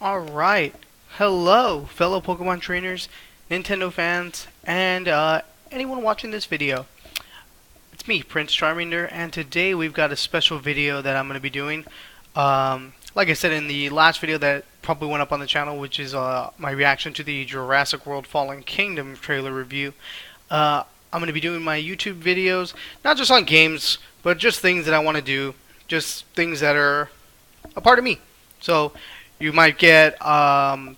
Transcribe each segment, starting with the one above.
Alright, hello fellow Pokemon trainers, Nintendo fans, and anyone watching this video. It's me, Prince Charmingder, and today we've got a special video that I'm going to be doing. Like I said in the last video that probably went up on the channel, which is my reaction to the Jurassic World Fallen Kingdom trailer review. I'm going to be doing my YouTube videos, not just on games, but just things that I want to do, just things that are a part of me. So you might get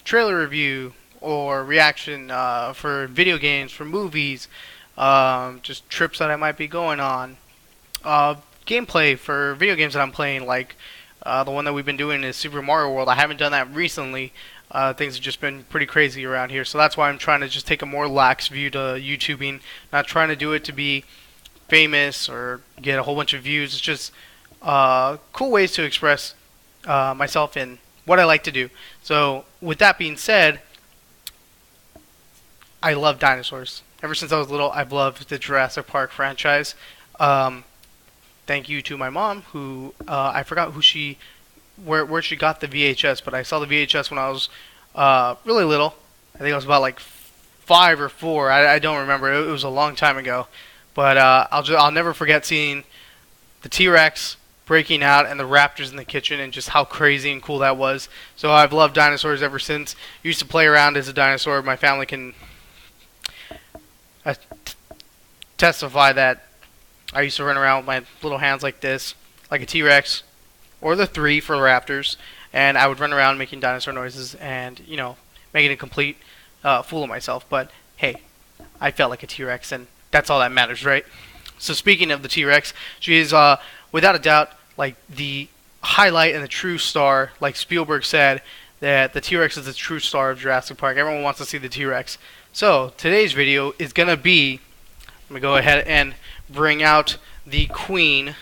trailer review or reaction for video games, for movies, just trips that I might be going on, gameplay for video games that I'm playing, like the one that we've been doing is Super Mario World. I haven't done that recently. Things have just been pretty crazy around here, so that's why I'm trying to just take a more lax view to YouTubing, not trying to do it to be famous or get a whole bunch of views. It's just cool ways to express myself in what I like to do. So with that being said, I love dinosaurs. Ever since I was little, I've loved the Jurassic Park franchise. Thank you to my mom, who I forgot where she got the VHS, but I saw the VHS when I was really little. I think I was about like 5 or 4. I don't remember. It was a long time ago, but I'll never forget seeing the T-Rex breaking out and the raptors in the kitchen and just how crazy and cool that was. So I've loved dinosaurs ever since. Used to play around as a dinosaur. My family can testify that I used to run around with my little hands like this, like a T-Rex, or the 3 for raptors, and I would run around making dinosaur noises and, you know, making a complete fool of myself. But hey, I felt like a T-Rex, and that's all that matters, right? So speaking of the T-Rex, she is without a doubt like the highlight and the true star. Like Spielberg said, that the T-Rex is the true star of Jurassic Park. Everyone wants to see the T-Rex. So today's video is gonna be, I'm gonna go ahead and bring out the Queen.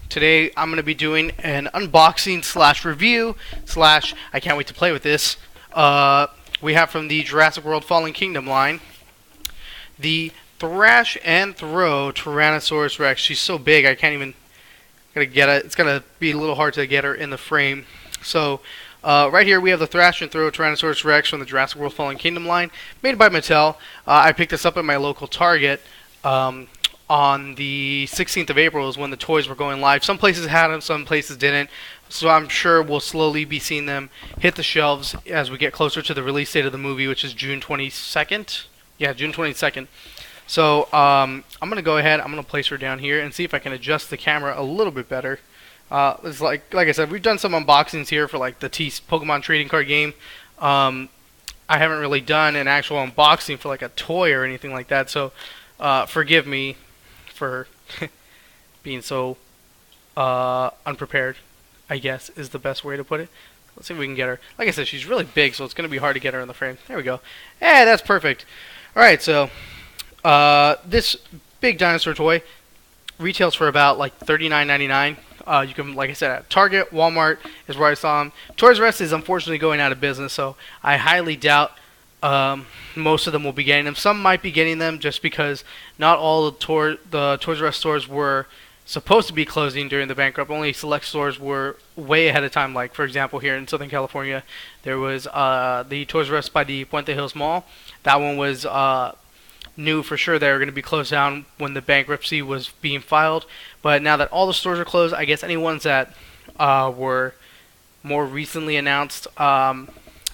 Today I'm gonna be doing an unboxing slash review slash I can't wait to play with this. We have from the Jurassic World Fallen Kingdom line the Thrash and Throw Tyrannosaurus Rex. She's so big I can't even get it. It's gonna be a little hard to get her in the frame. So right here we have the Thrash and Throw Tyrannosaurus Rex from the Jurassic World Fallen Kingdom line, made by Mattel. I picked this up at my local Target on the 16th of April is when the toys were going live. Some places had them, some places didn't. So I'm sure we'll slowly be seeing them hit the shelves as we get closer to the release date of the movie, which is June 22nd. Yeah, June 22nd. So I'm going to go ahead, I'm going to place her down here and see if I can adjust the camera a little bit better. It's like I said, we've done some unboxings here for like the Pokemon trading card game. I haven't really done an actual unboxing for like a toy or anything like that, so forgive me for being so unprepared, I guess is the best way to put it. Let's see if we can get her. Like I said, she's really big, so it's going to be hard to get her in the frame. There we go. Hey, that's perfect. Alright, so this big dinosaur toy retails for about like $39.99. You can, like I said, at Target, Walmart is where I saw them. Toys R Us is unfortunately going out of business, so I highly doubt most of them will be getting them. Some might be getting them just because not all the Toys R Us stores were supposed to be closing during the bankrupt. Only select stores were way ahead of time. Like, for example, here in Southern California, there was the Toys R Us by the Puente Hills Mall. That one was knew for sure they were going to be closed down when the bankruptcy was being filed. But now that all the stores are closed, I guess any ones that were more recently announced,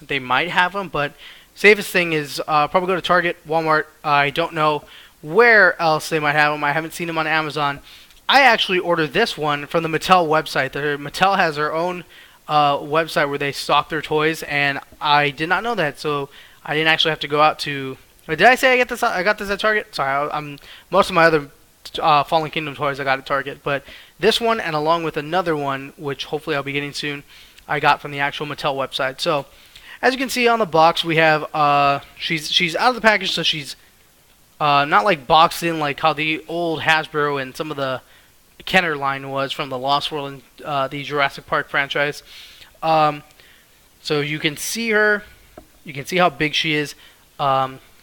they might have them. But safest thing is probably go to Target, Walmart. I don't know where else they might have them. I haven't seen them on Amazon. I actually ordered this one from the Mattel website. Mattel has their own website where they stock their toys, and I did not know that, so I didn't actually have to go out to. Did I say I get this? I got this at Target. Sorry, I'm most of my other Fallen Kingdom toys I got at Target, but this one and along with another one, which hopefully I'll be getting soon, I got from the actual Mattel website. So as you can see on the box, we have she's out of the package, so she's not like boxed in like how the old Hasbro and some of the Kenner line was from the Lost World and the Jurassic Park franchise. So you can see her. You can see how big she is.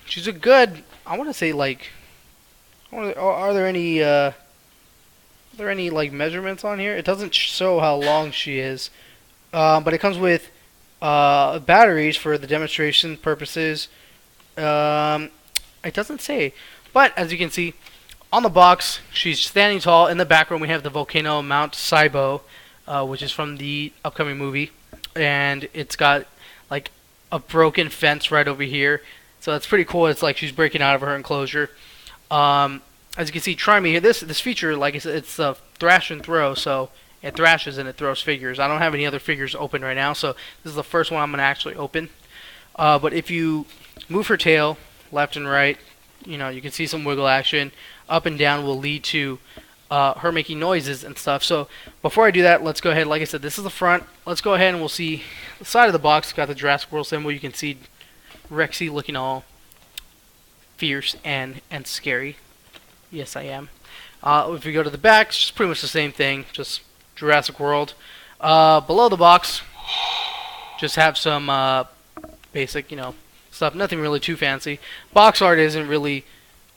She's a good, I want to say like, are there any like measurements on here? It doesn't show how long she is. but it comes with batteries for the demonstration purposes. It doesn't say, but as you can see on the box, she's standing tall. In the background, we have the volcano Mount Saibo, which is from the upcoming movie, and it's got like a broken fence right over here. So that's pretty cool. It's like she's breaking out of her enclosure. As you can see, Charmingder, this feature, like I said, it's a thrash and throw, so it thrashes and it throws figures. I don't have any other figures open right now, so this is the first one I'm going to actually open. But if you move her tail left and right, you know, you can see some wiggle action. Up and down will lead to her making noises and stuff. So before I do that, let's go ahead. Like I said, this is the front. Let's go ahead and we'll see the side of the box. Got the Jurassic World symbol. You can see Rexy looking all fierce and scary. Yes, I am. If we go to the back, it's just pretty much the same thing, just Jurassic World. Below the box, just have some basic, you know, stuff. Nothing really too fancy. Box art isn't really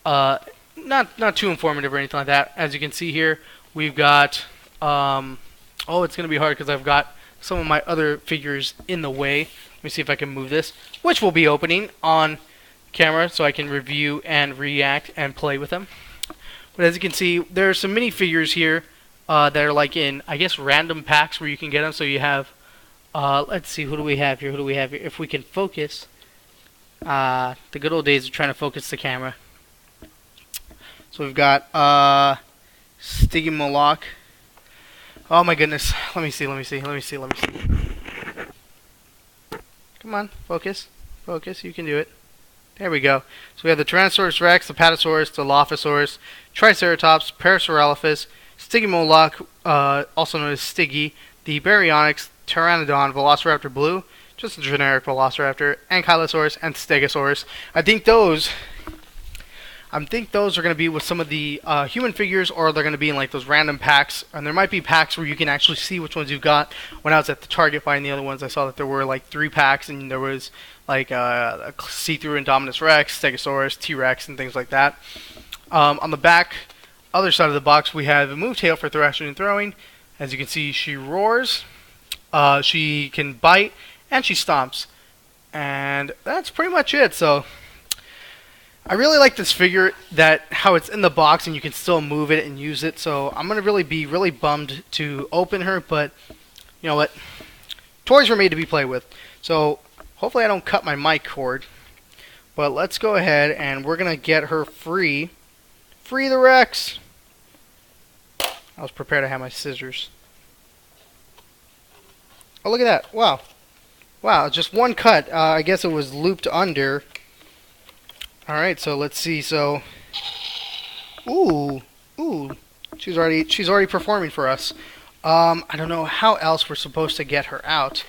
not too informative or anything like that. As you can see here, we've got oh, it's gonna be hard because I've got some of my other figures in the way. Let me see if I can move this, which we'll be opening on camera so I can review and react and play with them. But as you can see, there are some mini figures here that are like in, I guess, random packs where you can get them. So you have, let's see, who do we have here? Who do we have here? If we can focus, the good old days of trying to focus the camera. So we've got Stygimoloch. Oh my goodness. Let me see. Come on, focus. Focus, you can do it. There we go. So we have the Tyrannosaurus Rex, the Patasaurus, the Dilophosaurus, Triceratops, Parasaurolophus, Stygimoloch, also known as Stiggy, the Baryonyx, Pteranodon, Velociraptor Blue, just a generic Velociraptor, Ankylosaurus, and Stegosaurus. I think those are going to be with some of the human figures, or they're going to be in like those random packs. And there might be packs where you can actually see which ones you've got. When I was at the Target buying the other ones, I saw that there were like 3 packs, and there was like a see-through Indominus Rex, Stegosaurus, T-Rex, and things like that. On the back, other side of the box, we have a move tail for thrashing and throwing. As you can see, she roars, she can bite, and she stomps. And that's pretty much it. So I really like this figure, that how it's in the box and you can still move it and use it. So I'm going to be really bummed to open her, but you know what? Toys were made to be played with. So hopefully I don't cut my mic cord. But let's go ahead and we're going to get her free. Free the Rex! I was prepared to have my scissors. Oh, look at that. Wow. Wow, just one cut. I guess it was looped under. Alright, so let's see. So, ooh, she's already performing for us. I don't know how else we're supposed to get her out.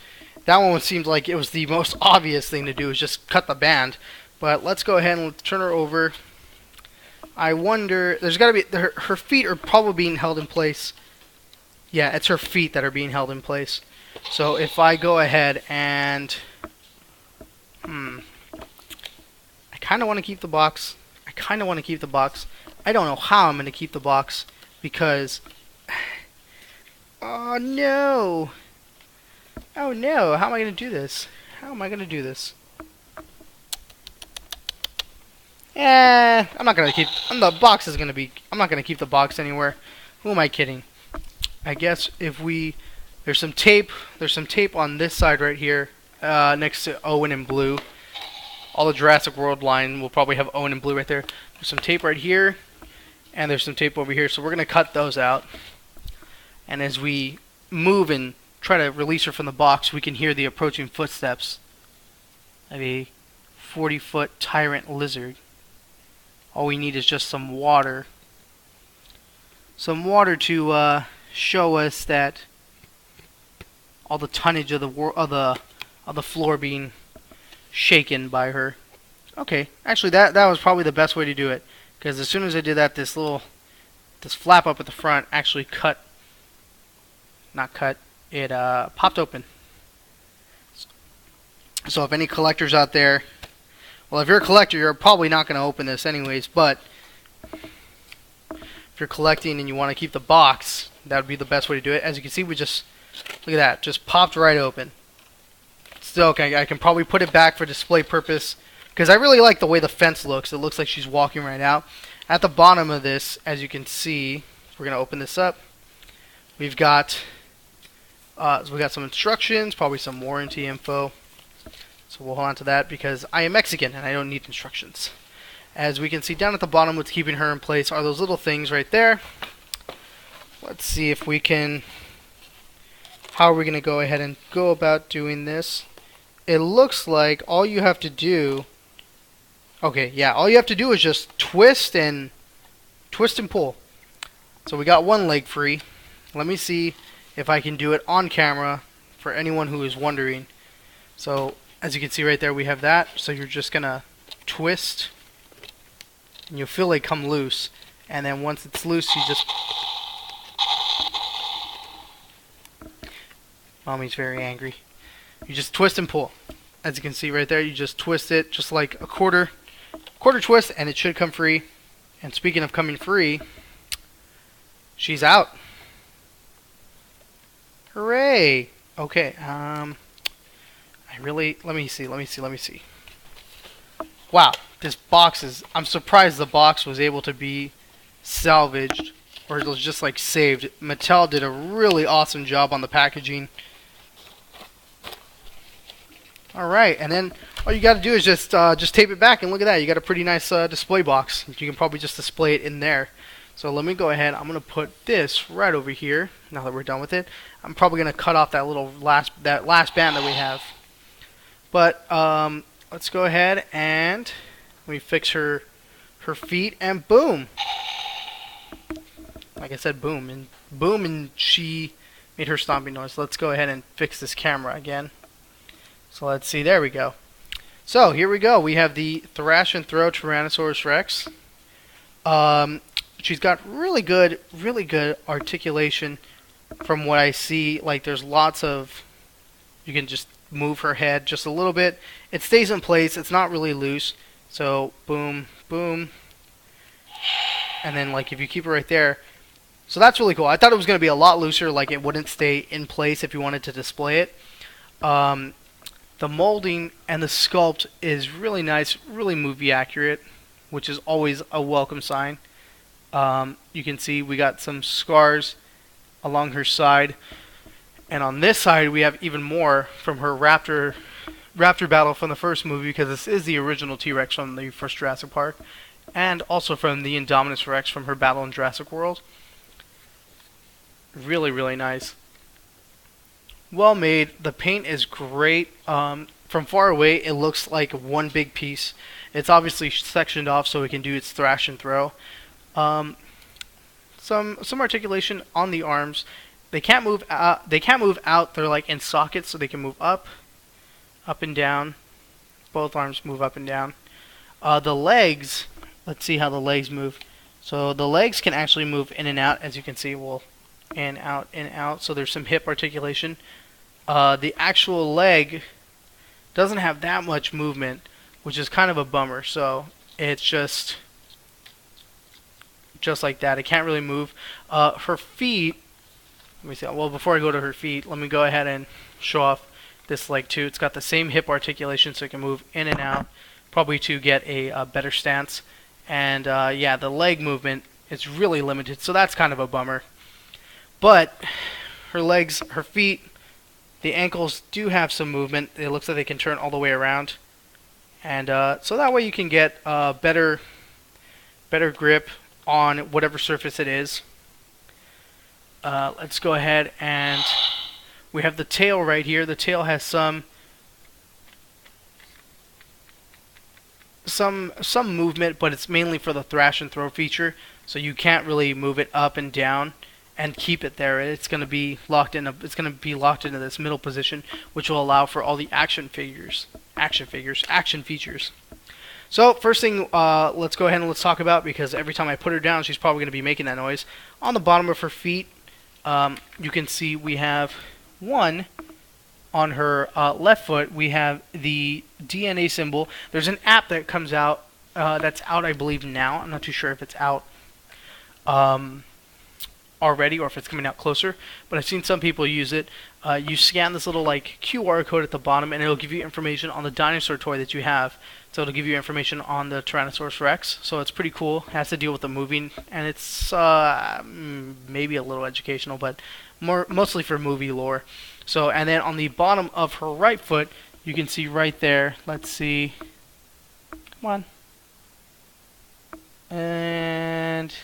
That one seemed like it was the most obvious thing to do, is just cut the band. But let's go ahead and turn her over. I wonder, there's got to be, her feet are probably being held in place. Yeah, it's her feet that are being held in place. So if I go ahead and, I kind of want to keep the box. I don't know how I'm going to keep the box because, oh no. Oh no, how am I going to do this? I'm not going to keep, the box is going to be, I'm not going to keep the box anywhere. Who am I kidding? I guess if there's some tape on this side right here, next to Owen in blue. All the Jurassic World line will probably have Owen in blue right there. There's some tape right here, and there's some tape over here, so we're going to cut those out. And as we move and try to release her from the box, we can hear the approaching footsteps of a 40-foot tyrant lizard. All we need is just some water. Some water to show us that all the tonnage of the floor being shaken by her. Okay, actually that was probably the best way to do it, because as soon as I did that, this flap up at the front actually popped open. So if any collectors out there, well, if you're a collector, you're probably not going to open this anyways, but if you're collecting and you want to keep the box, that would be the best way to do it. As you can see, we just Look at that, just popped right open. Still, okay, I can probably put it back for display purpose because I really like the way the fence looks. It looks like she's walking right out. At the bottom of this, as you can see, we're gonna open this up. We've got some instructions, probably some warranty info. So we'll hold on to that because I am Mexican and I don't need instructions. As we can see down at the bottom, what's keeping her in place are those little things right there. Let's see if we can. How are we gonna go ahead and go about doing this? It looks like all you have to do. Okay, yeah, all you have to do is just twist and pull. So we got one leg free. Let me see if I can do it on camera for anyone who is wondering. So as you can see right there, we have that. So you're just gonna twist and you'll feel it come loose, and then once it's loose, you just. Mommy's very angry. You just twist and pull. As you can see right there, you just twist it just like a quarter twist, and it should come free. And speaking of coming free, she's out. Hooray! Okay, let me see. Wow, this box is, I'm surprised the box was able to be salvaged, or it was just like saved. Mattel did a really awesome job on the packaging. Alright, and then all you gotta do is just tape it back, and look at that, you got a pretty nice display box. You can probably just display it in there. So let me go ahead, I'm gonna put this right over here, now that we're done with it. I'm probably gonna cut off that little last band that we have. But let's go ahead and let me fix her feet, and boom. Like I said, boom, and she made her stomping noise. Let's go ahead and fix this camera again. So let's see, there we go. So here we go. We have the Thrash and Throw Tyrannosaurus Rex. She's got really good articulation from what I see. Like there's lots of, you can just move her head just a little bit. It stays in place. It's not really loose. So boom, boom. And then like if you keep it right there. So that's really cool. I thought it was going to be a lot looser, like it wouldn't stay in place if you wanted to display it. The molding and the sculpt is really nice, really movie accurate, which is always a welcome sign. You can see we got some scars along her side, and on this side we have even more from her raptor battle from the first movie, because this is the original T-Rex from the first Jurassic Park, and also from the Indominus Rex from her battle in Jurassic World. Really, really nice. Well made. The paint is great. From far away, it looks like one big piece. It's obviously sectioned off so it can do its thrash and throw. Some articulation on the arms. They can't move out. They're like in sockets, so they can move up and down. Both arms move up and down. The legs. Let's see how the legs move. So the legs can actually move in and out, as you can see. Well, in, out. So there's some hip articulation. The actual leg doesn't have that much movement, which is kind of a bummer. So it's just like that. It can't really move. Her feet. Let me see. Well, before I go to her feet, let me go ahead and show off this leg too. It's got the same hip articulation, so it can move in and out, probably to get a better stance. And yeah, the leg movement is really limited, so that's kind of a bummer. But her legs, her feet, the ankles do have some movement. It looks like they can turn all the way around, and so that way you can get better grip on whatever surface it is. Let's go ahead, and we have the tail right here. The tail has some movement, but it's mainly for the thrash and throw feature, so you can't really move it up and down and keep it there. It's going to be locked in. It's going to be locked into this middle position, which will allow for all the action features. So first thing, let's go ahead and let's talk about, because every time I put her down, she's probably going to be making that noise. On the bottom of her feet, you can see we have one. On her left foot, we have the DNA symbol. There's an app that comes out, that's out, I believe, now. I'm not too sure if it's out. already, or if it's coming out closer, but I've seen some people use it. You scan this little like QR code at the bottom, and it'll give you information on the dinosaur toy that you have. So it'll give you information on the Tyrannosaurus Rex. So it's pretty cool. It has to deal with the moving, and it's maybe a little educational, but mostly for movie lore. So, and then on the bottom of her right foot, you can see right there. Let's see. Come on. And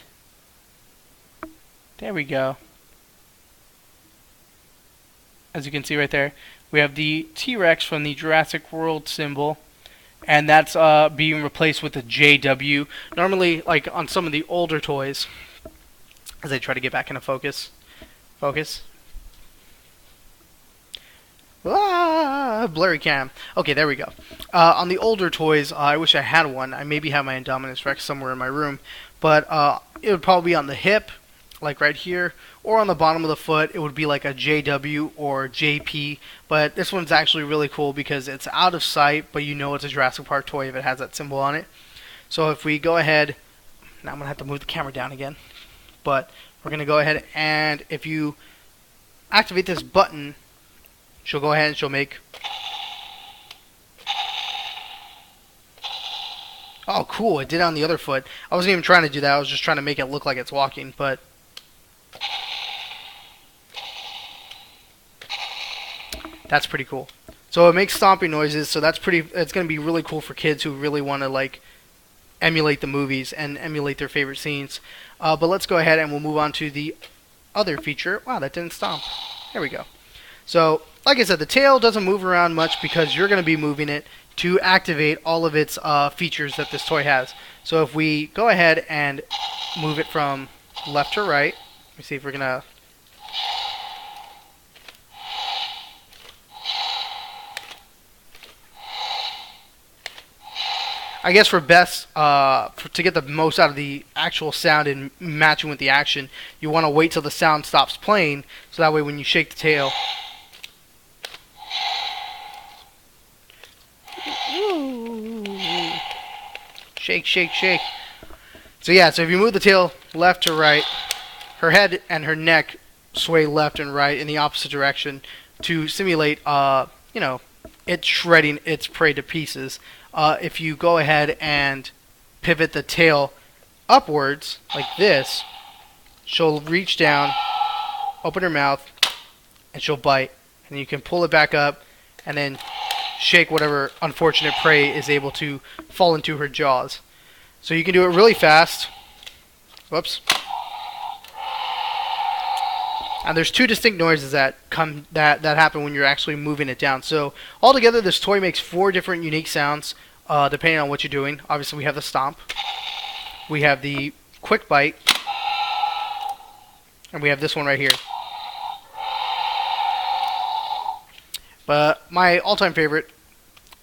there we go. As you can see right there, we have the T-Rex from the Jurassic World symbol, and that's being replaced with a JW. Normally, like on some of the older toys, as I try to get back into focus. Blurry cam. Okay, there we go. On the older toys, I wish I had one. I maybe have my Indominus Rex somewhere in my room, but it would probably be on the hip, like right here, or on the bottom of the foot. It would be like a JW or JP, but this one's actually really cool because it's out of sight, but you know it's a Jurassic Park toy if it has that symbol on it. So if we go ahead, now I'm going to have to move the camera down again, but we're going to go ahead, and if you activate this button, she'll go ahead and she'll make... Oh, cool, it did it on the other foot. I wasn't even trying to do that, I was just trying to make it look like it's walking, but... That's pretty cool. So it makes stomping noises, so it's going to be really cool for kids who really want to, like, emulate the movies and emulate their favorite scenes. But let's go ahead and we'll move on to the other feature. Wow, that didn't stomp. There we go. So, like I said, the tail doesn't move around much because you're going to be moving it to activate all of its features that this toy has. So if we go ahead and move it from left to right, let me see if we're going to... I guess for best, to get the most out of the actual sound and matching with the action, you want to wait till the sound stops playing, so that way when you shake the tail... Shake, shake, shake. So yeah, so if you move the tail left to right, her head and her neck sway left and right in the opposite direction to simulate, you know, it shredding its prey to pieces. If you go ahead and pivot the tail upwards, like this, she'll reach down, open her mouth, and she'll bite. And you can pull it back up, and then shake whatever unfortunate prey is able to fall into her jaws. So you can do it really fast. Whoops. And there's two distinct noises that happen when you're actually moving it down. So altogether, this toy makes 4 different unique sounds, depending on what you're doing. Obviously, we have the stomp, we have the quick bite, and we have this one right here. But my all-time favorite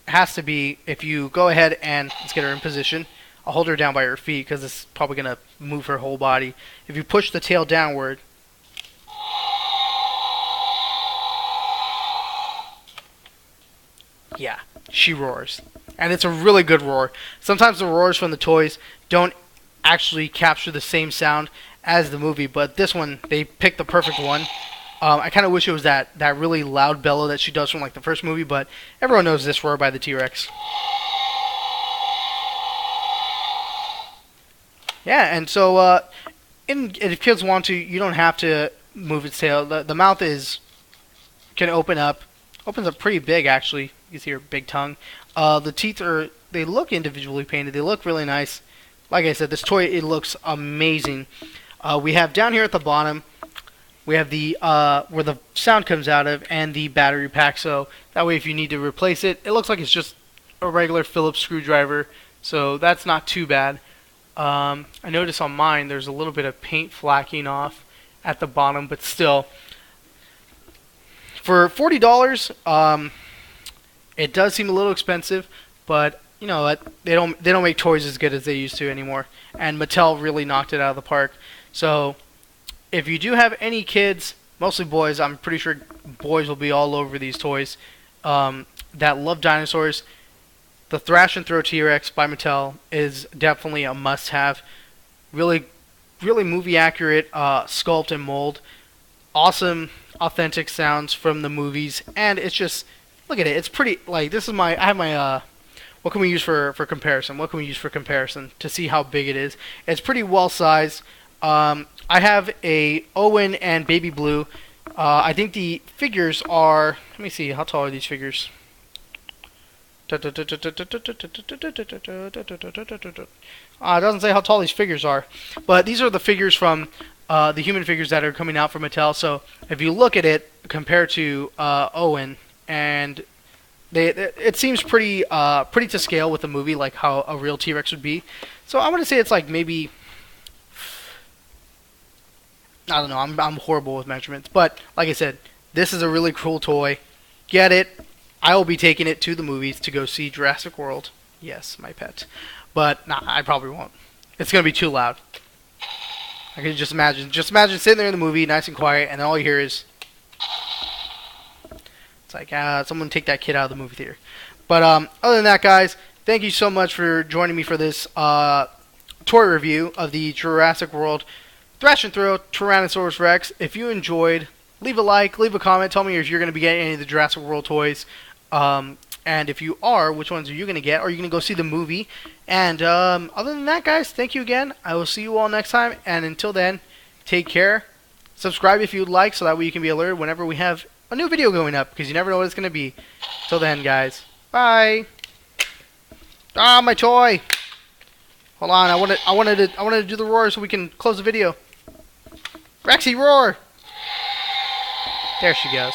has to be if you go ahead and let's get her in position. I'll hold her down by her feet because it's probably going to move her whole body. If you push the tail downward, yeah, she roars. And it's a really good roar. Sometimes the roars from the toys don't actually capture the same sound as the movie, but this one, they picked the perfect one. I kind of wish it was that really loud bellow that she does from like the first movie, but everyone knows this roar by the T-Rex. Yeah, and so if kids want to, you don't have to move its tail. The mouth can opens up pretty big actually. You can see her big tongue. The teeth they look individually painted. They look really nice. Like I said, this toy, it looks amazing. We have down here at the bottom, we have the where the sound comes out of and the battery pack. So that way, if you need to replace it, it looks like it's just a regular Phillips screwdriver. So that's not too bad. I notice on mine there's a little bit of paint flacking off at the bottom, but still, for $40, it does seem a little expensive. But you know what? They don't make toys as good as they used to anymore, and Mattel really knocked it out of the park. So if you do have any kids, mostly boys, I'm pretty sure boys will be all over these toys, that love dinosaurs, the Thrash and Throw T-Rex by Mattel is definitely a must-have. Really really movie accurate sculpt and mold. Awesome, authentic sounds from the movies, and it's just look at it. It's pretty. Like this is my. I have my. What can we use for comparison? What can we use for comparison to see how big it is? It's pretty well sized. I have a Owen and Baby Blue. I think the figures are. Let me see. How tall are these figures? It doesn't say how tall these figures are, but these are the figures from the human figures that are coming out from Mattel. So if you look at it compared to Owen, and it seems pretty to scale with the movie, like how a real T-Rex would be. So I'm gonna say it's like maybe, I don't know. I'm horrible with measurements, but like I said, this is a really cool toy. Get it. I will be taking it to the movies to go see Jurassic World. Yes, my pet. But nah, I probably won't. It's gonna be too loud. I can just imagine sitting there in the movie, nice and quiet, and then all you hear is it's like someone take that kid out of the movie theater. But other than that, guys, thank you so much for joining me for this toy review of the Jurassic World Thrash and Throw Tyrannosaurus Rex. If you enjoyed, leave a like, leave a comment, tell me if you're going to be getting any of the Jurassic World toys. And if you are, which ones are you going to get? Are you going to go see the movie? And other than that, guys, thank you again. I will see you all next time. And until then, take care. Subscribe if you'd like, so that way you can be alerted whenever we have a new video going up, because you never know what it's going to be. Till then, guys. Bye. Ah, my toy. Hold on. I wanted to do the roar so we can close the video. Rexy, roar. There she goes.